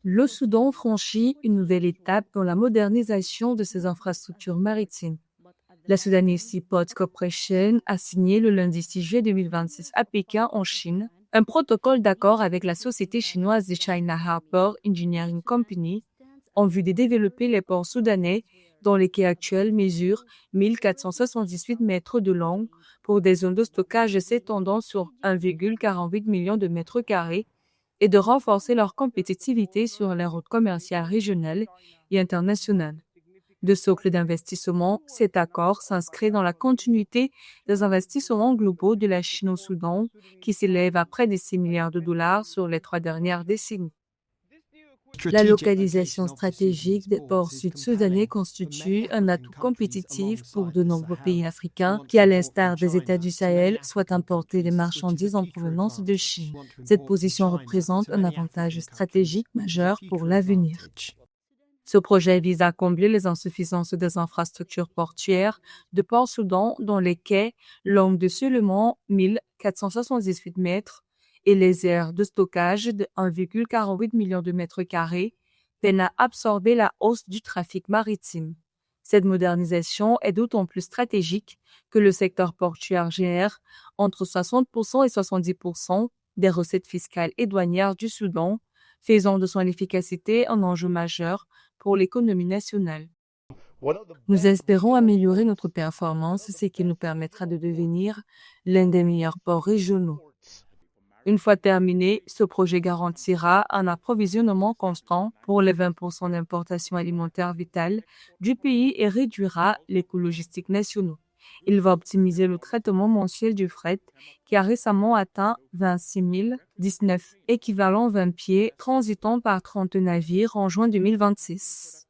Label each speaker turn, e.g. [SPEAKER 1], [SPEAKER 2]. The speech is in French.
[SPEAKER 1] Le Soudan franchit une nouvelle étape dans la modernisation de ses infrastructures maritimes. La Sudanese Seaport Corporation a signé le lundi 6 juillet 2026 à Pékin, en Chine, un protocole d'accord avec la société chinoise de China Harbour Engineering Company en vue de développer les ports soudanais dont les quais actuels mesurent 1478 mètres de long pour des zones de stockage s'étendant sur 1,48 million de mètres carrés et de renforcer leur compétitivité sur les routes commerciales régionales et internationales. De socle d'investissement, cet accord s'inscrit dans la continuité des investissements globaux de la Chine au Soudan, qui s'élèvent à près de 6 milliards de dollars sur les 3 dernières décennies. La localisation stratégique des ports sud-soudanais constitue un atout compétitif pour de nombreux pays africains qui, à l'instar des États du Sahel, souhaitent importer des marchandises en provenance de Chine. Cette position représente un avantage stratégique majeur pour l'avenir. Ce projet vise à combler les insuffisances des infrastructures portuaires de Port-Soudan dont les quais, longs de seulement 1478 mètres, et les aires de stockage de 1,48 million de mètres carrés peinent à absorber la hausse du trafic maritime. Cette modernisation est d'autant plus stratégique que le secteur portuaire génère entre 60% et 70% des recettes fiscales et douanières du Soudan, faisant de son efficacité un enjeu majeur pour l'économie nationale. Nous espérons améliorer notre performance, ce qui nous permettra de devenir l'un des meilleurs ports régionaux. Une fois terminé, ce projet garantira un approvisionnement constant pour les 20% d'importations alimentaires vitales du pays et réduira les coûts logistiques nationaux. Il va optimiser le traitement mensuel du fret qui a récemment atteint 26 019 équivalents 20 pieds transitant par 30 navires en juin 2026.